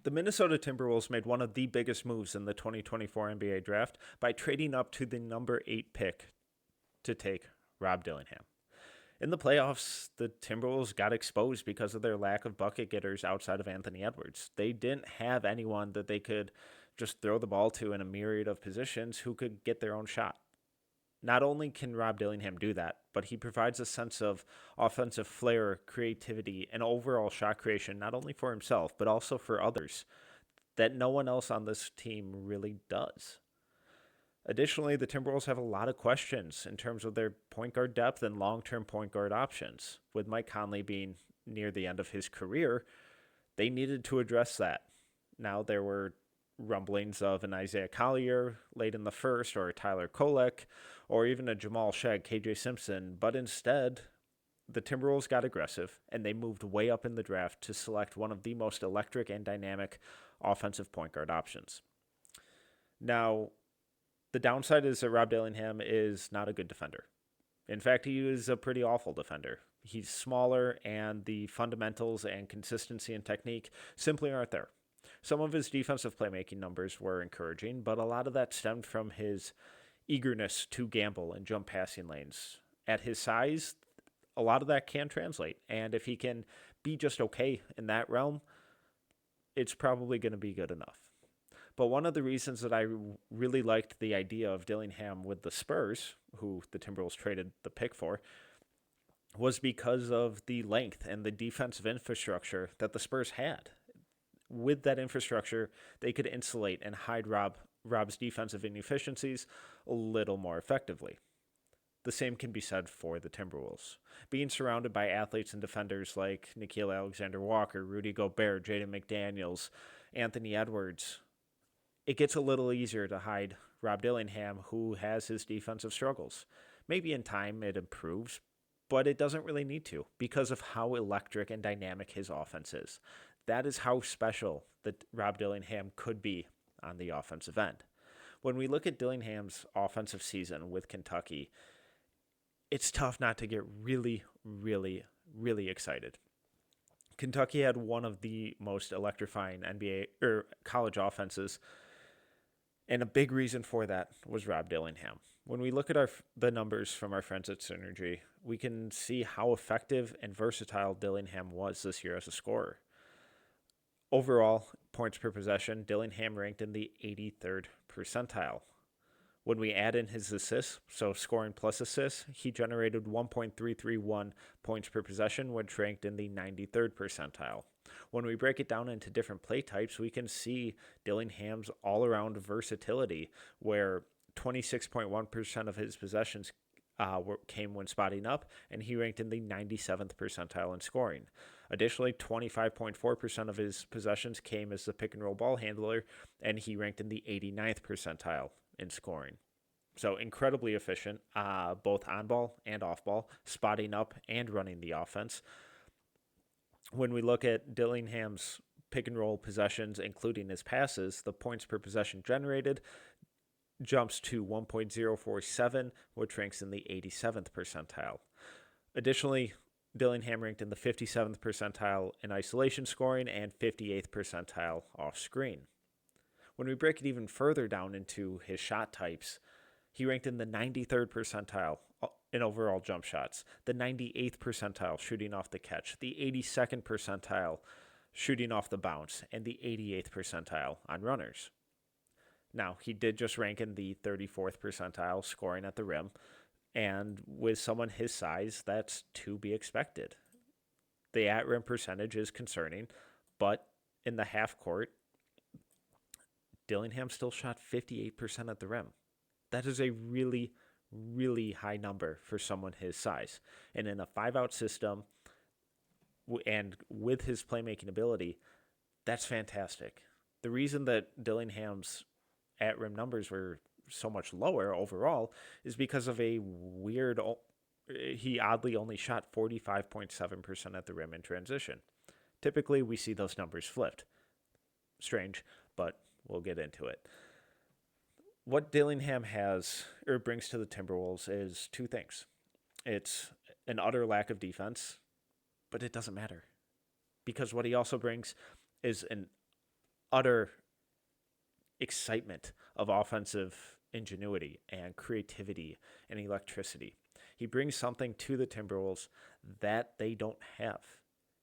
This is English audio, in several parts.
The Minnesota Timberwolves made one of the biggest moves in the 2024 NBA draft by trading up to the number 8 pick to take Rob Dillingham. In the playoffs, the Timberwolves got exposed because of their lack of bucket getters outside of Anthony Edwards. They didn't have anyone that they could just throw the ball to in a myriad of positions who could get their own shot. Not only can Rob Dillingham do that, but he provides a sense of offensive flair, creativity, and overall shot creation, not only for himself, but also for others, that no one else on this team really does. Additionally, the Timberwolves have a lot of questions in terms of their point guard depth and long term point guard options. With Mike Conley being near the end of his career, they needed to address that. Now, there were rumblings of an Isaiah Collier late in the first, or a Tyler Kolek, or even a Jamal Shag, KJ Simpson, but instead, the Timberwolves got aggressive and they moved way up in the draft to select one of the most electric and dynamic offensive point guard options. Now, the downside is that Rob Dillingham is not a good defender. In fact, he is a pretty awful defender. He's smaller, and the fundamentals and consistency and technique simply aren't there. Some of his defensive playmaking numbers were encouraging, but a lot of that stemmed from his eagerness to gamble and jump passing lanes. At his size, a lot of that can translate, and if he can be just okay in that realm, it's probably going to be good enough. But one of the reasons that I really liked the idea of Dillingham with the Spurs, who the Timberwolves traded the pick for, was because of the length and the defensive infrastructure that the Spurs had. With that infrastructure, they could insulate and hide Rob's defensive inefficiencies a little more effectively. The same can be said for the Timberwolves. Being surrounded by athletes and defenders like Nickeil Alexander-Walker, Rudy Gobert, Jaden McDaniels, Anthony Edwards, it gets a little easier to hide Rob Dillingham, who has his defensive struggles. Maybe in time it improves, but it doesn't really need to because of how electric and dynamic his offense is. That is how special that Rob Dillingham could be on the offensive end. When we look at Dillingham's offensive season with Kentucky, it's tough not to get really, really, really excited. Kentucky had one of the most electrifying NBA or college offenses, and a big reason for that was Rob Dillingham. When we look at the numbers from our friends at Synergy, we can see how effective and versatile Dillingham was this year as a scorer. Overall, points per possession, Dillingham ranked in the 83rd percentile. When we add in his assists, so scoring plus assists, he generated 1.331 points per possession, which ranked in the 93rd percentile. When we break it down into different play types, we can see Dillingham's all-around versatility, where 26.1% of his possessions came when spotting up, and he ranked in the 97th percentile in scoring. Additionally, 25.4% of his possessions came as the pick-and-roll ball handler, and he ranked in the 89th percentile in scoring. So incredibly efficient, both on ball and off ball, spotting up and running the offense. When we look at Dillingham's pick and roll possessions, including his passes, the points per possession generated jumps to 1.047, which ranks in the 87th percentile. Additionally, Dillingham ranked in the 57th percentile in isolation scoring and 58th percentile off screen. When we break it even further down into his shot types, he ranked in the 93rd percentile in overall jump shots, the 98th percentile shooting off the catch, the 82nd percentile shooting off the bounce, and the 88th percentile on runners. Now, he did just rank in the 34th percentile scoring at the rim, and with someone his size, that's to be expected. The at-rim percentage is concerning, but in the half court, Dillingham still shot 58% at the rim. That is a really, really high number for someone his size. And in a 5-out system, and with his playmaking ability, that's fantastic. The reason that Dillingham's at-rim numbers were so much lower overall is because of a weird, he oddly only shot 45.7% at the rim in transition. Typically, we see those numbers flipped. Strange, but we'll get into it. What Dillingham has or brings to the Timberwolves is two things. It's an utter lack of defense, but it doesn't matter because what he also brings is an utter excitement of offensive ingenuity and creativity and electricity. He brings something to the Timberwolves that they don't have.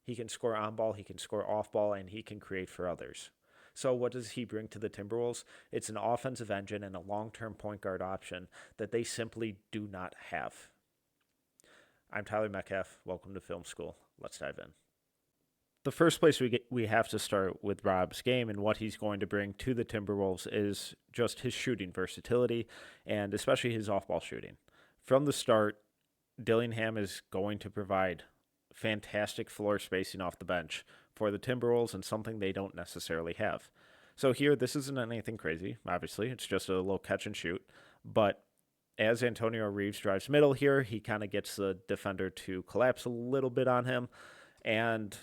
He can score on ball, he can score off ball, and he can create for others. So what does he bring to the Timberwolves? It's an offensive engine and a long-term point guard option that they simply do not have. I'm Tyler Metcalf. Welcome to Film School. Let's dive in. The first place we have to start with Rob's game and what he's going to bring to the Timberwolves is just his shooting versatility and especially his off-ball shooting. From the start, Dillingham is going to provide fantastic floor spacing off the bench for the Timberwolves and something they don't necessarily have. So here, this isn't anything crazy, obviously. It's just a little catch and shoot. But as Antonio Reeves drives middle here, he kind of gets the defender to collapse a little bit on him. And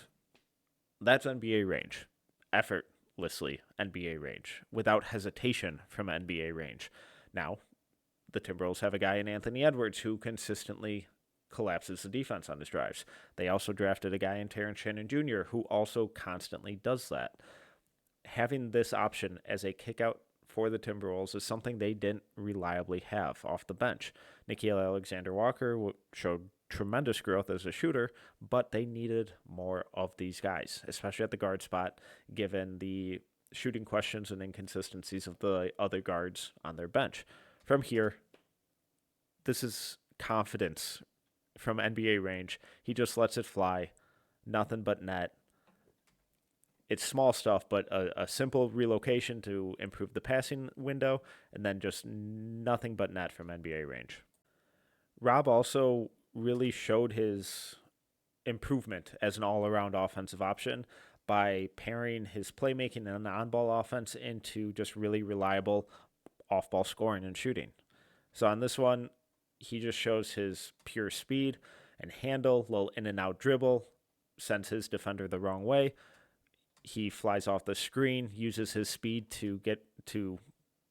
that's NBA range. Effortlessly NBA range. Without hesitation from NBA range. Now, the Timberwolves have a guy in Anthony Edwards who consistently collapses the defense on his drives. They also drafted a guy in Terrence Shannon Jr. who also constantly does that. Having this option as a kickout for the Timberwolves is something they didn't reliably have off the bench. Nickeil Alexander-Walker showed tremendous growth as a shooter, but they needed more of these guys, especially at the guard spot, given the shooting questions and inconsistencies of the other guards on their bench. From here, this is confidence from NBA range. He just lets it fly, nothing but net. It's small stuff, but a simple relocation to improve the passing window, and then just nothing but net from NBA range. Rob also really showed his improvement as an all-around offensive option by pairing his playmaking and on-ball offense into just really reliable off-ball scoring and shooting. So on this one, he just shows his pure speed and handle, little in-and-out dribble, sends his defender the wrong way. He flies off the screen, uses his speed to get to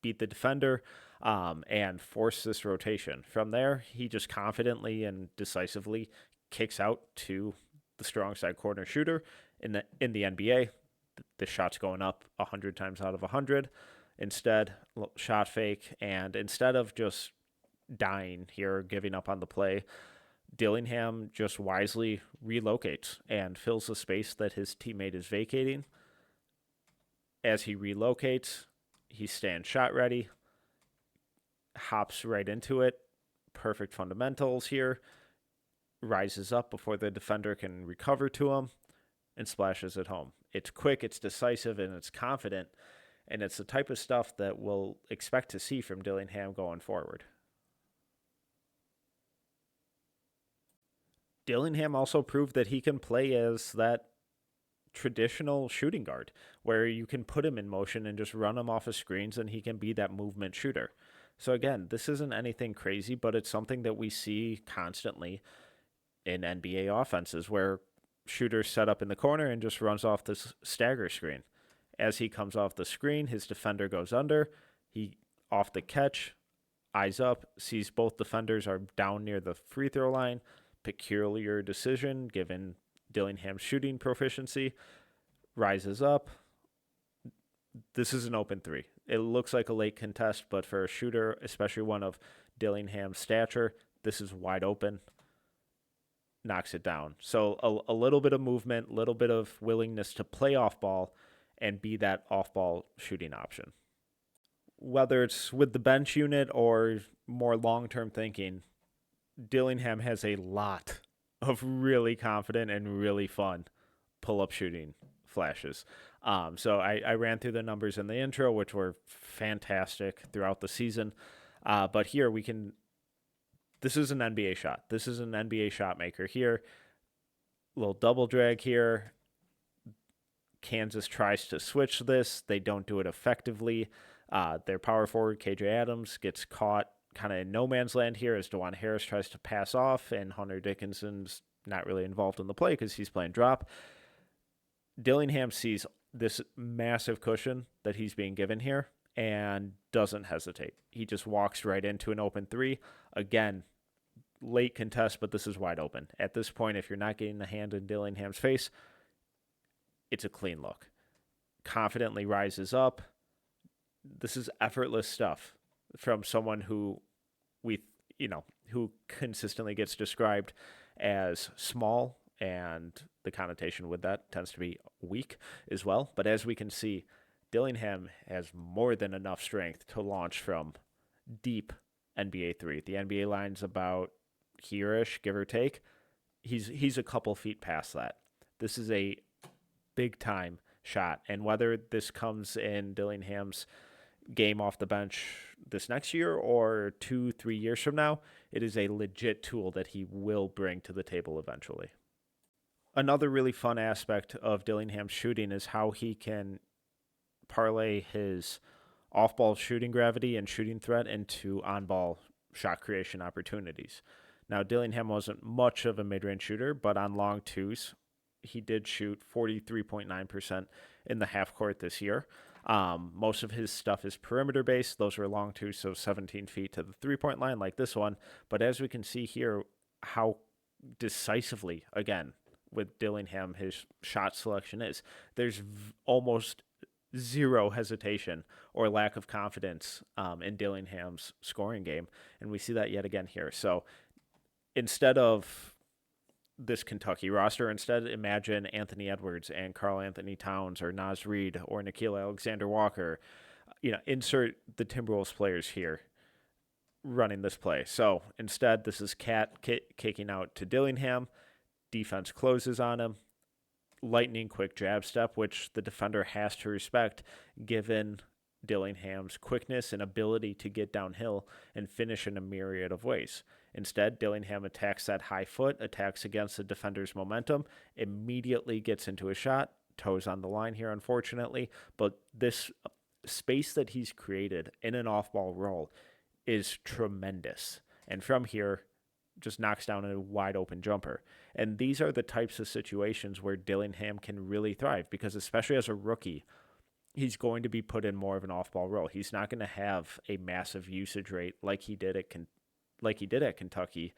beat the defender, and force this rotation. From there, he just confidently and decisively kicks out to the strong side corner shooter. In the NBA, the shot's going up 100 times out of 100. Instead, shot fake, and instead of just dying here, giving up on the play, Dillingham just wisely relocates and fills the space that his teammate is vacating. As he relocates, he stands shot ready, hops right into it. Perfect fundamentals here. Rises up before the defender can recover to him and splashes it home. It's quick, it's decisive, and it's confident. And it's the type of stuff that we'll expect to see from Dillingham going forward. Dillingham also proved that he can play as that traditional shooting guard, where you can put him in motion and just run him off of screens and he can be that movement shooter. So again, this isn't anything crazy, but it's something that we see constantly in NBA offenses where shooters set up in the corner and just runs off this stagger screen. As he comes off the screen, his defender goes under. He off the catch, eyes up, sees both defenders are down near the free throw line. Peculiar decision given Dillingham's shooting proficiency. Rises up. This is an open three. It looks like a late contest, but for a shooter, especially one of Dillingham's stature, this is wide open. Knocks it down. So a little bit of movement, a little bit of willingness to play off ball and be that off ball shooting option. Whether it's with the bench unit or more long-term thinking, Dillingham has a lot of really confident and really fun pull-up shooting flashes. So I ran through the numbers in the intro, which were fantastic throughout the season. But here this is an NBA shot. This is an NBA shot maker here. Little double drag here. Kansas tries to switch this. They don't do it effectively. Their power forward, KJ Adams, gets caught kind of in no man's land here as DeJuan Harris tries to pass off, and Hunter Dickinson's not really involved in the play because he's playing drop. Dillingham sees this massive cushion that he's being given here and doesn't hesitate. He just walks right into an open three. Again, late contest, but this is wide open. At this point, if you're not getting the hand in Dillingham's face, it's a clean look. confidently rises up. This is effortless stuff from someone who who consistently gets described as small, and the connotation with that tends to be weak as well. But as we can see, Dillingham has more than enough strength to launch from deep NBA three. The NBA line's about here-ish, give or take. He's a couple feet past that. This is a big time shot, and whether this comes in Dillingham's game off the bench this next year or 2-3 years from now, it is a legit tool that he will bring to the table eventually. Another really fun aspect of Dillingham's shooting is how he can parlay his off-ball shooting gravity and shooting threat into on-ball shot creation opportunities. Now, Dillingham wasn't much of a mid-range shooter, but on long twos, he did shoot 43.9% in the half court this year. Most of his stuff is perimeter based. Those are long twos, so 17 feet to the 3-point line like this one. But as we can see here, how decisively, again, with Dillingham, his shot selection is. There's almost zero hesitation or lack of confidence in Dillingham's scoring game. And we see that yet again here. So instead of this Kentucky roster, instead imagine Anthony Edwards and Karl-Anthony Towns or Naz Reid or Nickeil Alexander-Walker. Insert the Timberwolves players here running this play. So instead, this is Cat kicking out to Dillingham. Defense closes on him. Lightning quick jab step, which the defender has to respect given Dillingham's quickness and ability to get downhill and finish in a myriad of ways. Instead, Dillingham attacks that high foot, attacks against the defender's momentum, immediately gets into a shot, toes on the line here, unfortunately, but this space that he's created in an off-ball roll is tremendous. And from here, just knocks down a wide-open jumper. And these are the types of situations where Dillingham can really thrive, because especially as a rookie, he's going to be put in more of an off-ball role. He's not going to have a massive usage rate like he did at Kentucky.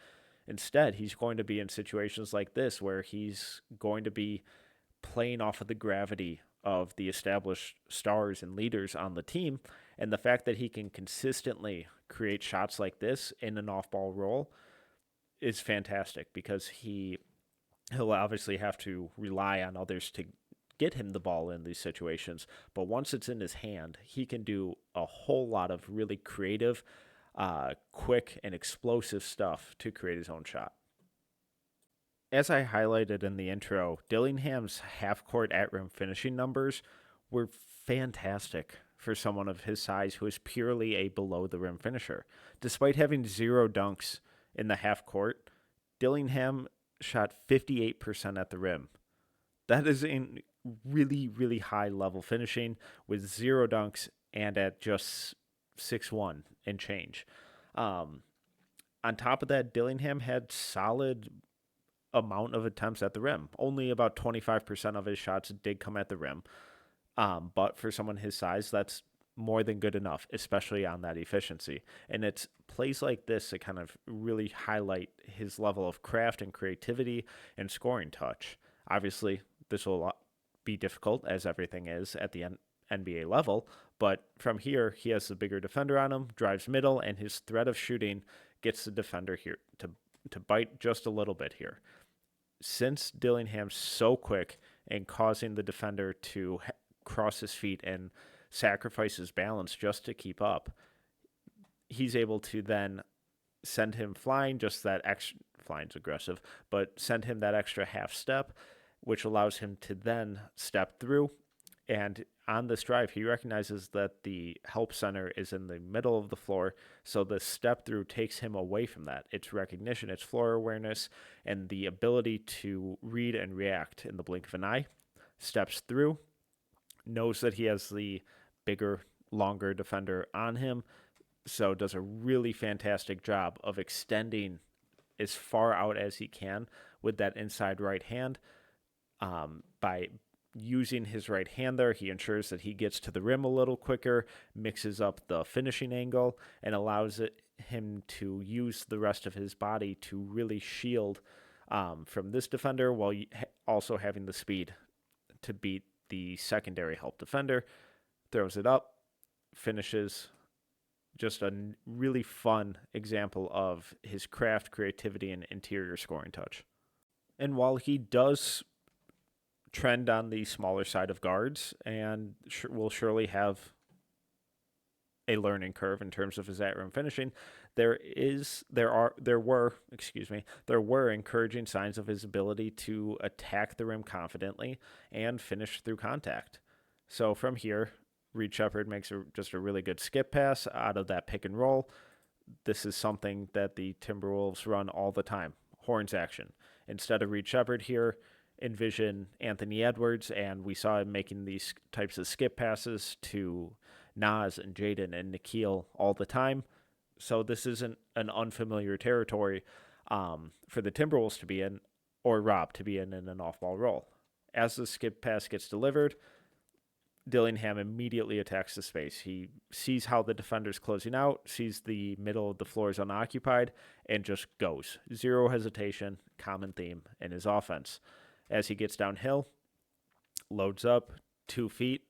Instead, he's going to be in situations like this where he's going to be playing off of the gravity of the established stars and leaders on the team. And the fact that he can consistently create shots like this in an off-ball role is fantastic, because he'll obviously have to rely on others to get him the ball in these situations. But once it's in his hand, he can do a whole lot of really creative, quick and explosive stuff to create his own shot. As I highlighted in the intro, Dillingham's half-court at-rim finishing numbers were fantastic for someone of his size who is purely a below-the-rim finisher. Despite having 0 dunks in the half-court, Dillingham shot 58% at the rim. That is in really, really high-level finishing with 0 dunks and at just 6'1" and change. On top of that, Dillingham had solid amount of attempts at the rim. Only about 25% of his shots did come at the rim. But for someone his size, that's more than good enough, especially on that efficiency. And it's plays like this that kind of really highlight his level of craft and creativity and scoring touch. Obviously, this will be difficult, as everything is at the NBA level, but from here, he has the bigger defender on him, drives middle, and his threat of shooting gets the defender here to bite just a little bit here. Since Dillingham's so quick and causing the defender to cross his feet and sacrifice his balance just to keep up, he's able to then send him flying, just that extra, flying's aggressive, but send him that extra half step, which allows him to then step through. And on this drive, he recognizes that the help center is in the middle of the floor, so the step through takes him away from that. It's recognition, it's floor awareness, and the ability to read and react in the blink of an eye. Steps through, knows that he has the bigger, longer defender on him, so does a really fantastic job of extending as far out as he can with that inside right hand. By using his right hand there, he ensures that he gets to the rim a little quicker, mixes up the finishing angle, and allows him to use the rest of his body to really shield from this defender, while also having the speed to beat the secondary help defender, throws it up, finishes. Just a really fun example of his craft, creativity, and interior scoring touch. And while he does trend on the smaller side of guards and will surely have a learning curve in terms of his at-rim finishing, there were encouraging signs of his ability to attack the rim confidently and finish through contact. So from here, Reed Sheppard makes just a really good skip pass out of that pick and roll. This is something that the Timberwolves run all the time, horns action. Instead of Reed Sheppard here, envision Anthony Edwards, and we saw him making these types of skip passes to Nas and Jaden and Nikhil all the time. So this isn't an unfamiliar territory for the Timberwolves to be in, or Rob to be in an off-ball role. As the skip pass gets delivered, Dillingham immediately attacks the space. He sees how the defender's closing out, sees the middle of the floor is unoccupied, and just goes. Zero hesitation, common theme in his offense. As he gets downhill, loads up 2 feet,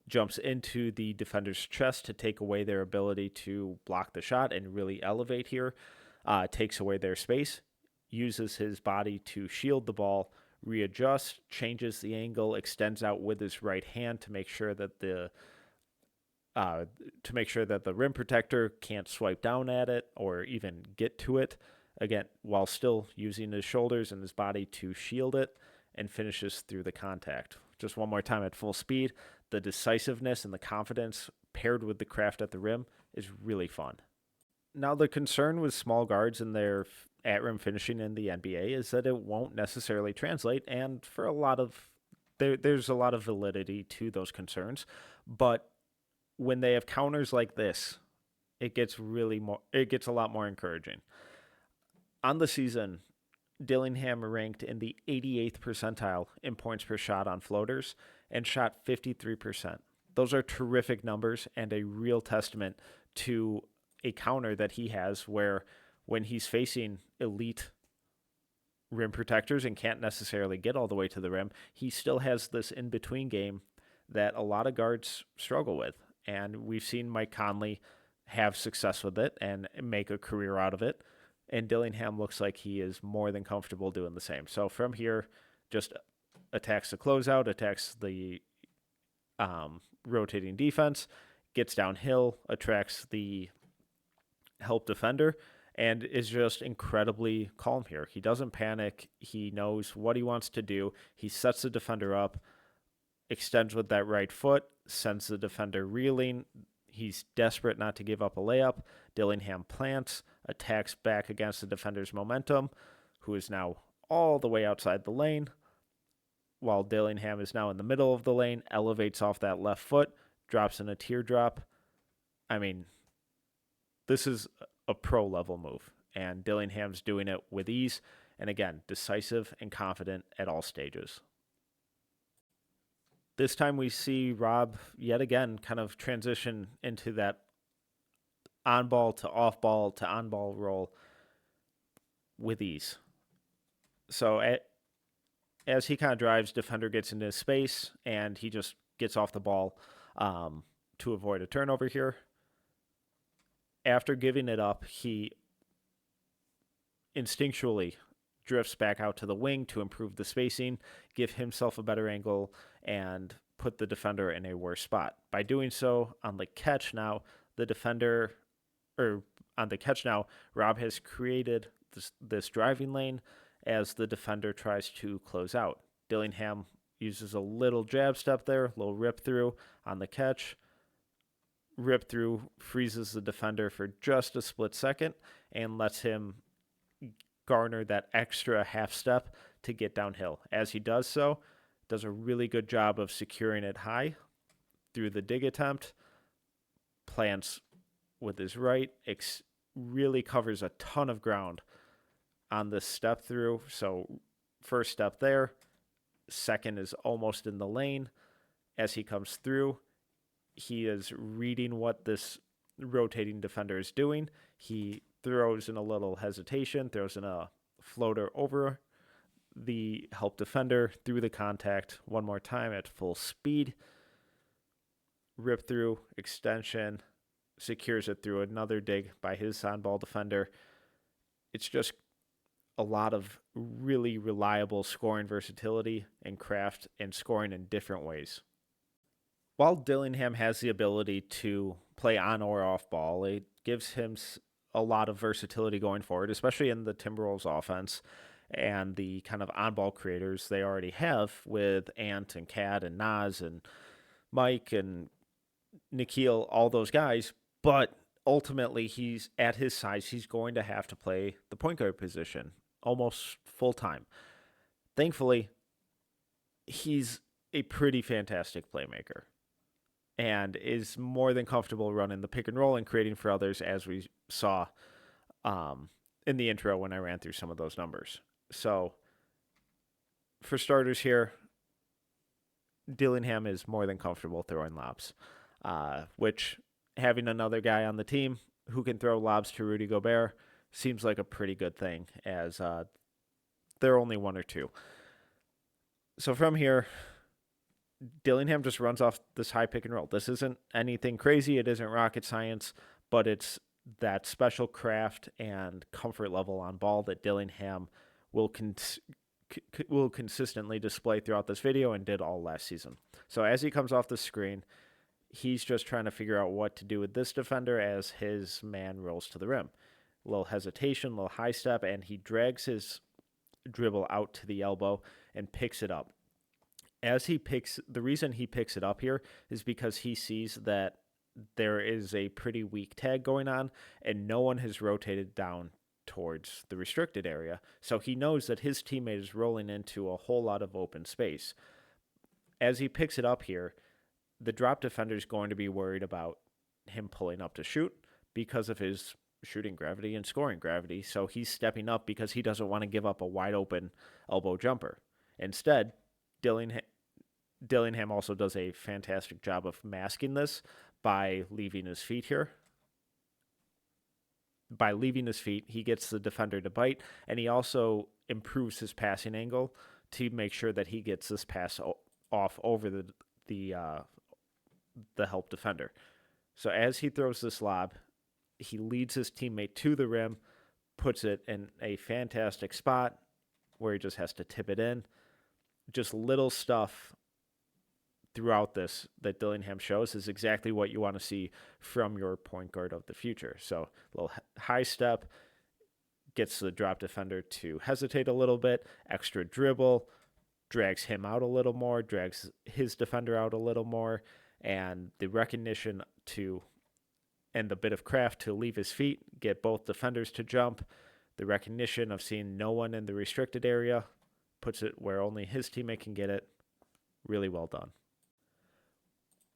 jumps into the defender's chest to take away their ability to block the shot and really elevate here, takes away their space, uses his body to shield the ball, readjusts, changes the angle, extends out with his right hand to make sure that the rim protector can't swipe down at it or even get to it, again, while still using his shoulders and his body to shield it, and finishes through the contact. Just one more time at full speed. The decisiveness and the confidence paired with the craft at the rim is really fun. Now, the concern with small guards and their at-rim finishing in the NBA is that it won't necessarily translate, and for there's a lot of validity to those concerns, but when they have counters like this, it gets a lot more encouraging. On the season, Dillingham ranked in the 88th percentile in points per shot on floaters and shot 53%. Those are terrific numbers and a real testament to a counter that he has where when he's facing elite rim protectors and can't necessarily get all the way to the rim, he still has this in-between game that a lot of guards struggle with. And we've seen Mike Conley have success with it and make a career out of it. And Dillingham looks like he is more than comfortable doing the same. So from here, just attacks the closeout, attacks the rotating defense, gets downhill, attracts the help defender, and is just incredibly calm here. He doesn't panic. He knows what he wants to do. He sets the defender up, extends with that right foot, sends the defender reeling. He's desperate not to give up a layup. Dillingham plants, attacks back against the defender's momentum, who is now all the way outside the lane, while Dillingham is now in the middle of the lane, elevates off that left foot, drops in a teardrop. I mean, this is a pro-level move, and Dillingham's doing it with ease, and again, decisive and confident at all stages. This time we see Rob yet again kind of transition into that on-ball to off-ball to on-ball role with ease. So as he kind of drives, defender gets into his space, and he just gets off the ball to avoid a turnover here. After giving it up, he instinctually drifts back out to the wing to improve the spacing, give himself a better angle, and put the defender in a worse spot. By doing so, on the catch now, Rob has created this driving lane as the defender tries to close out. Dillingham uses a little jab step there, a little rip through on the catch. Rip through freezes the defender for just a split second and lets him garner that extra half step to get downhill. As he does so, does a really good job of securing it high through the dig attempt, plants with his right, really covers a ton of ground on this step through. So first step there, second is almost in the lane. As he comes through, he is reading what this rotating defender is doing. He throws in a little hesitation, throws in a floater over the help defender through the contact one more time at full speed. Rip through, extension, secures it through another dig by his on-ball defender. It's just a lot of really reliable scoring versatility and craft and scoring in different ways. While Dillingham has the ability to play on or off ball, it gives him a lot of versatility going forward, especially in the Timberwolves offense and the kind of on-ball creators they already have with Ant and Cat and Nas and Mike and Nikhil, all those guys. But ultimately, he's at his size, he's going to have to play the point guard position almost full time. Thankfully, he's a pretty fantastic playmaker and is more than comfortable running the pick and roll and creating for others, as we saw in the intro when I ran through some of those numbers. So, for starters here, Dillingham is more than comfortable throwing lobs, which having another guy on the team who can throw lobs to Rudy Gobert seems like a pretty good thing, as they're only one or two. So from here, Dillingham just runs off this high pick and roll. This isn't anything crazy. It isn't rocket science, but it's that special craft and comfort level on ball that Dillingham will consistently display throughout this video and did all last season. So as he comes off the screen, he's just trying to figure out what to do with this defender as his man rolls to the rim. A little hesitation, a little high step, and he drags his dribble out to the elbow and picks it up. The reason he picks it up here is because he sees that there is a pretty weak tag going on and no one has rotated down towards the restricted area. So he knows that his teammate is rolling into a whole lot of open space. As he picks it up here, the drop defender is going to be worried about him pulling up to shoot because of his shooting gravity and scoring gravity. So he's stepping up because he doesn't want to give up a wide open elbow jumper. Instead, Dillingham also does a fantastic job of masking this by leaving his feet here. By leaving his feet, he gets the defender to bite, and he also improves his passing angle to make sure that he gets this pass off over the help defender. So as he throws this lob, he leads his teammate to the rim, puts it in a fantastic spot where he just has to tip it in. Just little stuff throughout this that Dillingham shows is exactly what you want to see from your point guard of the future. So a little high step, gets the drop defender to hesitate a little bit, extra dribble, drags him out a little more, drags his defender out a little more, and the recognition and the bit of craft to leave his feet, get both defenders to jump, the recognition of seeing no one in the restricted area, puts it where only his teammate can get it. Really well done.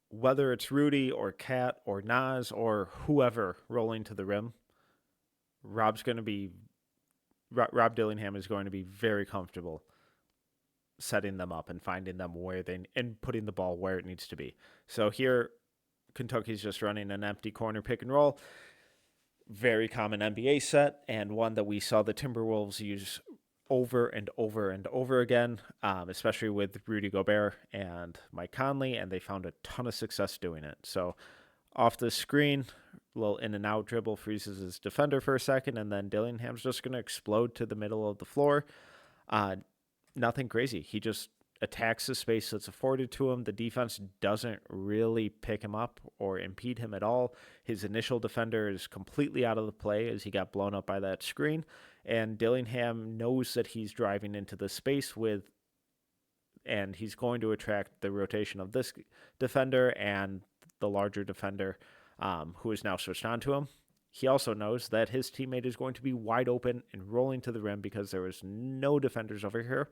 Whether it's Rudy or Cat or Nas or whoever rolling to the rim, Rob Dillingham is going to be very comfortable setting them up and finding them and putting the ball where it needs to be. So here, Kentucky's just running an empty corner pick and roll. Very common NBA set, and one that we saw the Timberwolves use over and over and over again, especially with Rudy Gobert and Mike Conley, and they found a ton of success doing it. So off the screen, a little in and out dribble, freezes his defender for a second, and then Dillingham's just going to explode to the middle of the floor. Nothing crazy. He just attacks the space that's afforded to him. The defense doesn't really pick him up or impede him at all. His initial defender is completely out of the play as he got blown up by that screen, and Dillingham knows that he's driving into the space and he's going to attract the rotation of this defender and the larger defender who is now switched on to him. He also knows that his teammate is going to be wide open and rolling to the rim because there was no defenders over here,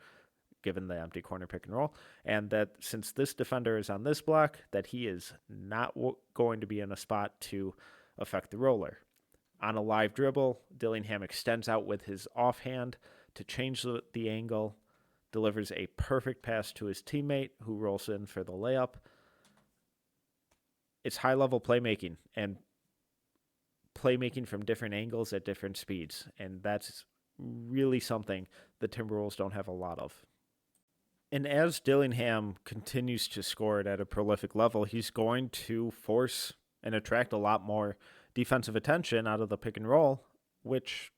given the empty corner pick and roll, and that since this defender is on this block, that he is not going to be in a spot to affect the roller. On a live dribble, Dillingham extends out with his offhand to change the angle, delivers a perfect pass to his teammate who rolls in for the layup. It's high-level playmaking and playmaking from different angles at different speeds, and that's really something the Timberwolves don't have a lot of. And as Dillingham continues to score it at a prolific level, he's going to force and attract a lot more defensive attention out of the pick and roll, which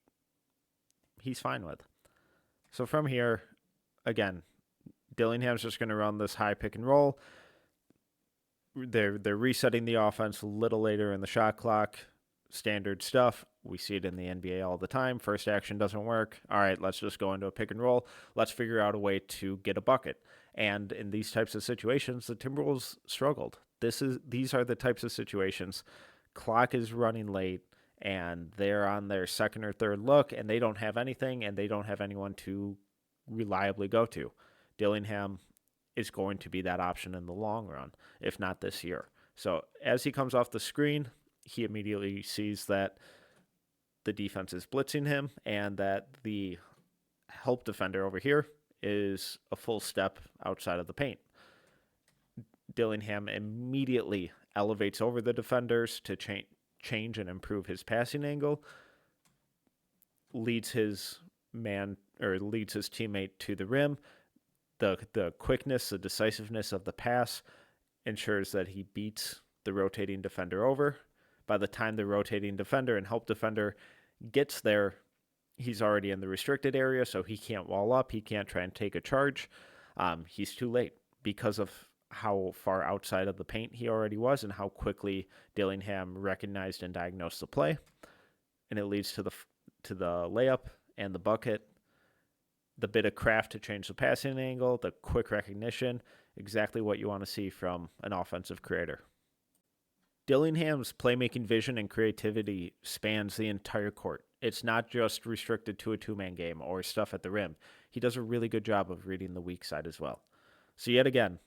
he's fine with. So from here, again, Dillingham's just going to run this high pick and roll. They're resetting the offense a little later in the shot clock. Standard stuff. We see it in the NBA all the time. First action doesn't work. All right, let's just go into a pick and roll. Let's figure out a way to get a bucket. And in these types of situations, the Timberwolves struggled. These are the types of situations. Clock is running late, and they're on their second or third look, and they don't have anything, and they don't have anyone to reliably go to. Dillingham is going to be that option in the long run, if not this year. So as he comes off the screen, he immediately sees that the defense is blitzing him and that the help defender over here is a full step outside of the paint. Dillingham immediately elevates over the defenders to change and improve his passing angle, leads his teammate to the rim. The quickness, the decisiveness of the pass ensures that he beats the rotating defender over. By the time the rotating defender and help defender gets there, he's already in the restricted area, so he can't wall up. He can't try and take a charge. He's too late because of how far outside of the paint he already was and how quickly Dillingham recognized and diagnosed the play. And it leads to the layup and the bucket. The bit of craft to change the passing angle, the quick recognition, exactly what you want to see from an offensive creator. Dillingham's playmaking vision and creativity spans the entire court. It's not just restricted to a two-man game or stuff at the rim. He does a really good job of reading the weak side as well. So yet again,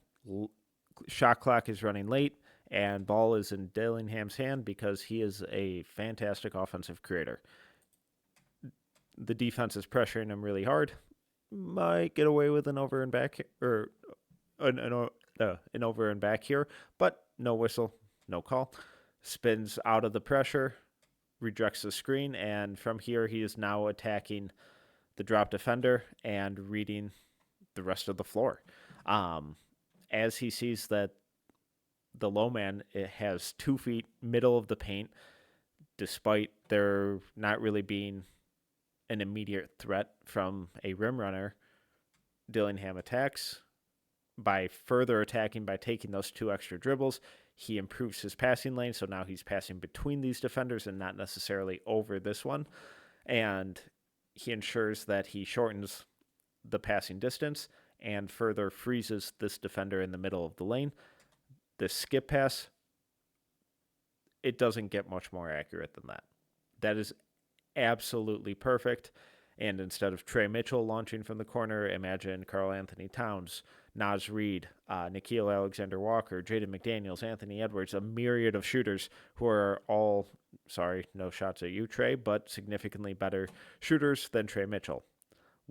shot clock is running late, and ball is in Dillingham's hand because he is a fantastic offensive creator. The defense is pressuring him really hard. Might get away with an over and back or an over and back here, but no whistle. No call. Spins out of the pressure, rejects the screen, and from here he is now attacking the drop defender and reading the rest of the floor. As he sees that the low man has 2 feet middle of the paint, despite there not really being an immediate threat from a rim runner, Dillingham attacks. By further attacking, by taking those 2 extra dribbles, he improves his passing lane, so now he's passing between these defenders and not necessarily over this one. And he ensures that he shortens the passing distance and further freezes this defender in the middle of the lane. This skip pass, it doesn't get much more accurate than that. That is absolutely perfect. And instead of Trey Mitchell launching from the corner, imagine Karl-Anthony Towns, Naz Reid, Nickeil Alexander-Walker, Jaden McDaniels, Anthony Edwards, a myriad of shooters who are all, sorry, no shots at you, Trey, but significantly better shooters than Trey Mitchell.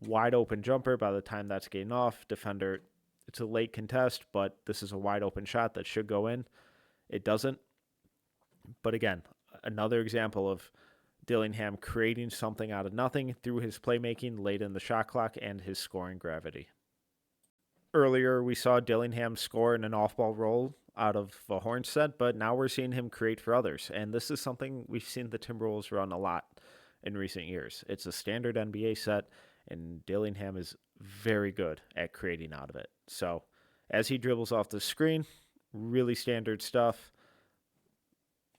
Wide open jumper by the time that's getting off. Defender, it's a late contest, but this is a wide open shot that should go in. It doesn't. But again, another example of Dillingham creating something out of nothing through his playmaking late in the shot clock and his scoring gravity. Earlier, we saw Dillingham score in an off-ball roll out of a horn set, but now we're seeing him create for others. And this is something we've seen the Timberwolves run a lot in recent years. It's a standard NBA set, and Dillingham is very good at creating out of it. So as he dribbles off the screen, really standard stuff.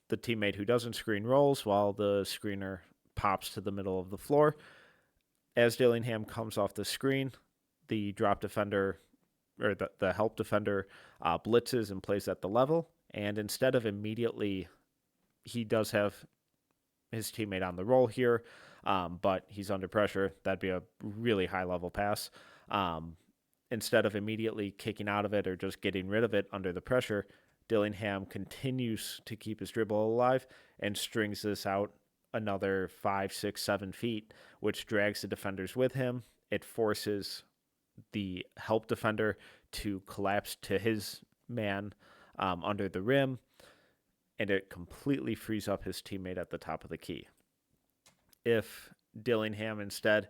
The teammate who doesn't screen rolls while the screener pops to the middle of the floor. As Dillingham comes off the screen, the drop defender or the help defender blitzes and plays at the level. And instead of immediately, he does have his teammate on the roll here, but he's under pressure. That'd be a really high level pass. Instead of immediately kicking out of it or just getting rid of it under the pressure, Dillingham continues to keep his dribble alive and strings this out another 5, 6, 7 feet, which drags the defenders with him. It forces the help defender to collapse to his man under the rim, and it completely frees up his teammate at the top of the key. If Dillingham instead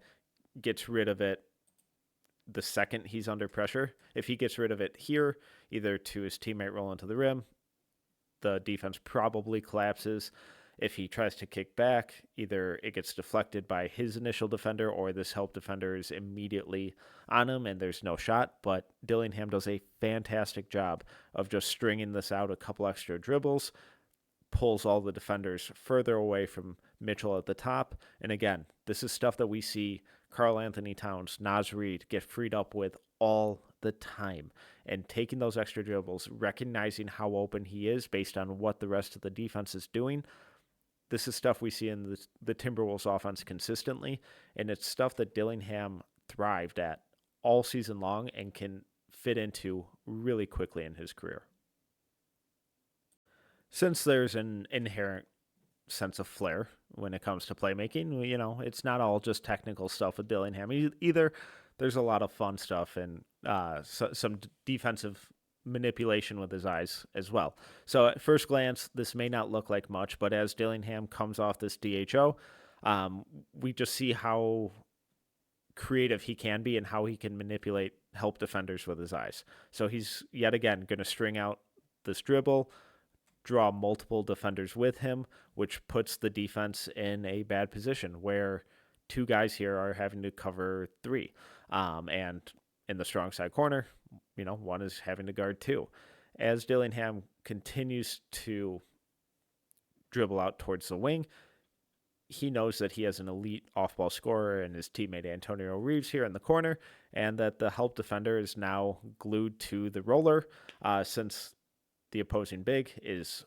gets rid of it the second he's under pressure. If he gets rid of it here, either to his teammate rolling to the rim, the defense probably collapses. If he tries to kick back, either it gets deflected by his initial defender or this help defender is immediately on him and there's no shot. But Dillingham does a fantastic job of just stringing this out a couple extra dribbles, pulls all the defenders further away from Mitchell at the top. And again, this is stuff that we see Karl-Anthony Towns, Naz Reid get freed up with all the time. And taking those extra dribbles, recognizing how open he is based on what the rest of the defense is doing. This is stuff we see in the Timberwolves offense consistently, and it's stuff that Dillingham thrived at all season long and can fit into really quickly in his career. Since there's an inherent sense of flair when it comes to playmaking, it's not all just technical stuff with Dillingham either. There's a lot of fun stuff and some defensive manipulation with his eyes as well. So at first glance, this may not look like much, but as Dillingham comes off this DHO, we just see how creative he can be and how he can manipulate help defenders with his eyes. So he's yet again going to string out this dribble, draw multiple defenders with him, which puts the defense in a bad position where two guys here are having to cover three. And in the strong side corner, one is having to guard two. As Dillingham continues to dribble out towards the wing, he knows that he has an elite off-ball scorer and his teammate Antonio Reeves here in the corner, and that the help defender is now glued to the roller since the opposing big is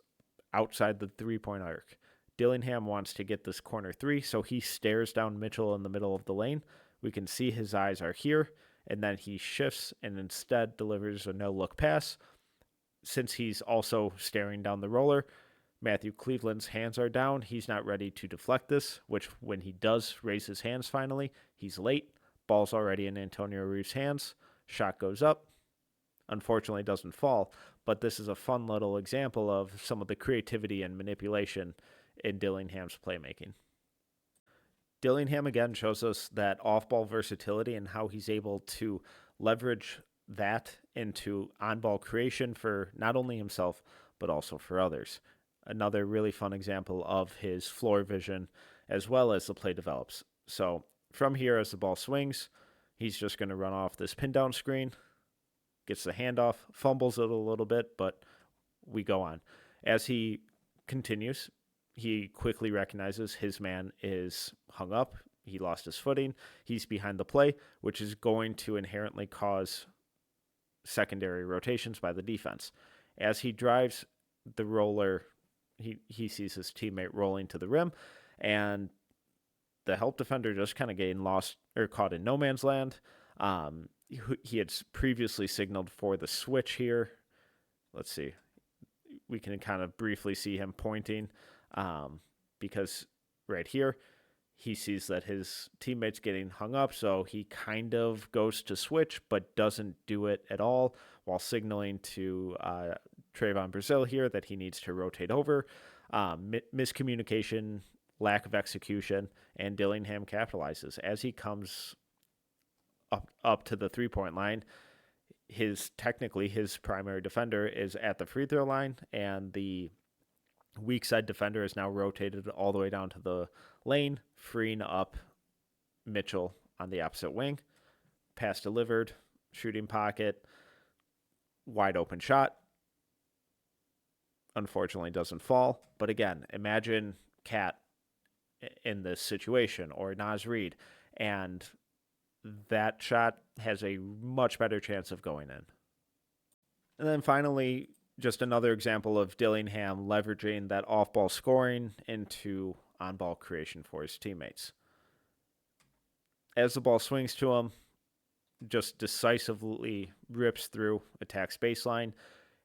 outside the three-point arc. Dillingham wants to get this corner three, so he stares down Mitchell in the middle of the lane. We can see his eyes are here, and then he shifts and instead delivers a no-look pass. Since he's also staring down the roller, Matthew Cleveland's hands are down. He's not ready to deflect this, which when he does raise his hands finally, he's late. Ball's already in Antonio Reeves' hands. Shot goes up. Unfortunately, doesn't fall. But this is a fun little example of some of the creativity and manipulation in Dillingham's playmaking. Dillingham again shows us that off-ball versatility and how he's able to leverage that into on-ball creation for not only himself, but also for others. Another really fun example of his floor vision as well as the play develops. So from here, as the ball swings, he's just going to run off this pin down screen, gets the handoff, fumbles it a little bit, but we go on. As he continues, he quickly recognizes his man is hung up. He lost his footing. He's behind the play, which is going to inherently cause secondary rotations by the defense. As he drives the roller, he sees his teammate rolling to the rim, and the help defender just kind of getting lost or caught in no man's land. He had previously signaled for the switch here. Let's see. We can kind of briefly see him pointing because right here, he sees that his teammate's getting hung up, so he kind of goes to switch, but doesn't do it at all while signaling to Trayvon Brazil here that he needs to rotate over. Miscommunication, lack of execution, and Dillingham capitalizes. As he comes up to the three-point line, his primary defender is at the free throw line, and the weak side defender is now rotated all the way down to the lane, freeing up Mitchell on the opposite wing. Pass delivered, shooting pocket, wide open shot. Unfortunately doesn't fall. But again, imagine Cat in this situation or Naz Reid, and that shot has a much better chance of going in. And then finally, just another example of Dillingham leveraging that off-ball scoring into on-ball creation for his teammates. As the ball swings to him, just decisively rips through, attacks baseline,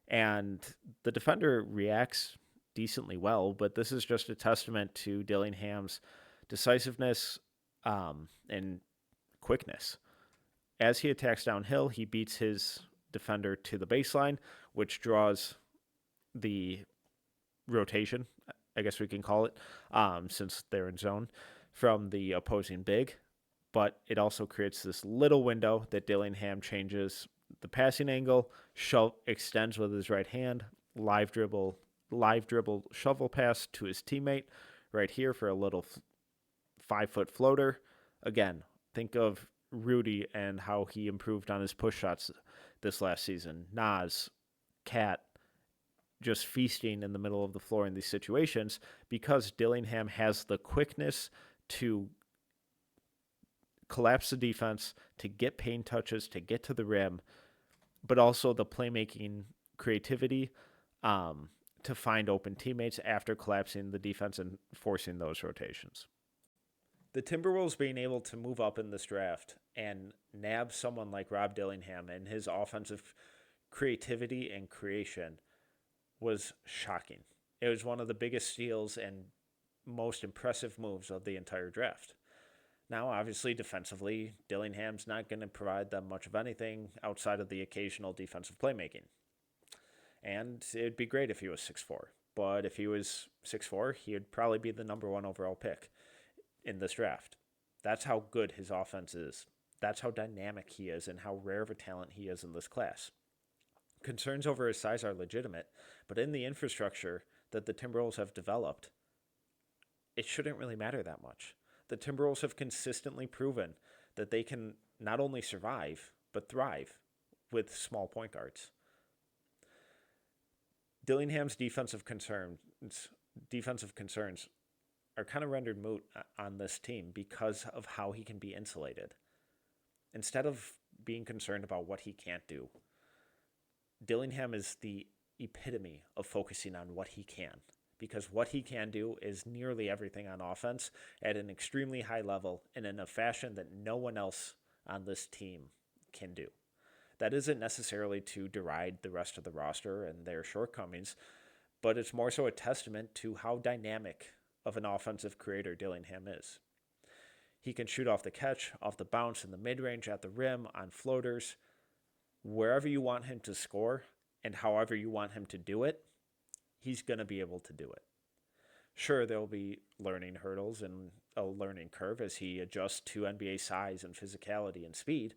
and the defender reacts decently well, but this is just a testament to Dillingham's decisiveness and quickness. As he attacks downhill, he beats his defender to the baseline, which draws the rotation, I guess we can call it, since they're in zone. from the opposing big, but it also creates this little window that Dillingham changes the passing angle, extends with his right hand, live dribble shovel pass to his teammate right here for a little 5-foot floater. Again, think of Rudy and how he improved on his push shots this last season. Nas, Cat, just feasting in the middle of the floor in these situations because Dillingham has the quickness to collapse the defense, to get paint touches, to get to the rim, but also the playmaking creativity to find open teammates after collapsing the defense and forcing those rotations. The Timberwolves being able to move up in this draft and nab someone like Rob Dillingham and his offensive creativity and creation was shocking. It was one of the biggest steals and most impressive moves of the entire draft. Now, obviously, defensively, Dillingham's not going to provide them much of anything outside of the occasional defensive playmaking. And it'd be great if he was 6'4". But if he was 6'4", he would probably be the number 1 overall pick in this draft. That's how good his offense is. That's how dynamic he is and how rare of a talent he is in this class. Concerns over his size are legitimate, but in the infrastructure that the Timberwolves have developed, it shouldn't really matter that much. The Timberwolves have consistently proven that they can not only survive, but thrive with small point guards. Dillingham's defensive concerns are kind of rendered moot on this team because of how he can be insulated. Instead of being concerned about what he can't do, Dillingham is the epitome of focusing on what he can, because what he can do is nearly everything on offense at an extremely high level and in a fashion that no one else on this team can do. That isn't necessarily to deride the rest of the roster and their shortcomings, but it's more so a testament to how dynamic of an offensive creator Dillingham is. He can shoot off the catch, off the bounce, in the mid-range, at the rim, on floaters. Wherever you want him to score and however you want him to do it, he's going to be able to do it. Sure, there will be learning hurdles and a learning curve as he adjusts to NBA size and physicality and speed,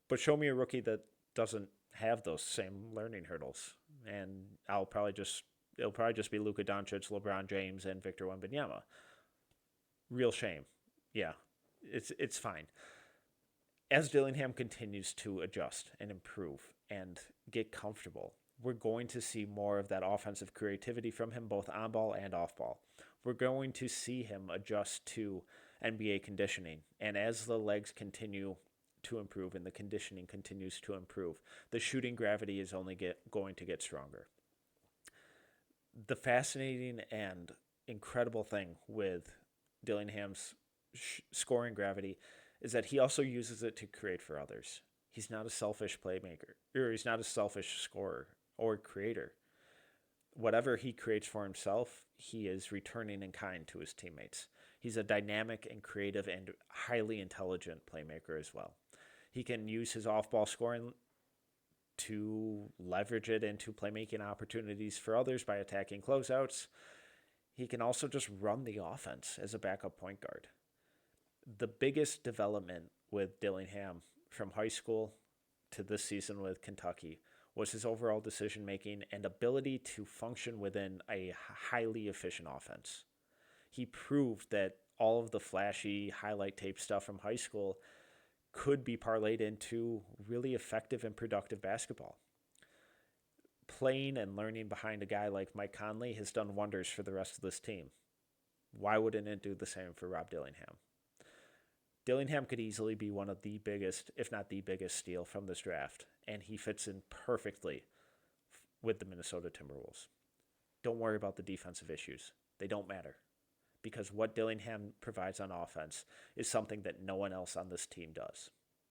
but show me a rookie that doesn't have those same learning hurdles, and it'll probably just be Luka Doncic, LeBron James, and Victor Wembanyama. Real shame. Yeah, it's fine. As Dillingham continues to adjust and improve and get comfortable, we're going to see more of that offensive creativity from him, both on ball and off ball. We're going to see him adjust to NBA conditioning. And as the legs continue to improve and the conditioning continues to improve, the shooting gravity is only going to get stronger. The fascinating and incredible thing with Dillingham's scoring gravity is that he also uses it to create for others. He's not a selfish playmaker, or he's not a selfish scorer or creator. Whatever he creates for himself, he is returning in kind to his teammates. He's a dynamic and creative and highly intelligent playmaker as well. He can use his off-ball scoring to leverage it into playmaking opportunities for others by attacking closeouts. He can also just run the offense as a backup point guard. The biggest development with Dillingham from high school to this season with Kentucky was his overall decision-making and ability to function within a highly efficient offense. He proved that all of the flashy highlight tape stuff from high school could be parlayed into really effective and productive basketball. Playing and learning behind a guy like Mike Conley has done wonders for the rest of this team. Why wouldn't it do the same for Rob Dillingham? Dillingham could easily be one of the biggest, if not the biggest, steal from this draft, and he fits in perfectly with the Minnesota Timberwolves. Don't worry about the defensive issues. They don't matter, because what Dillingham provides on offense is something that no one else on this team does.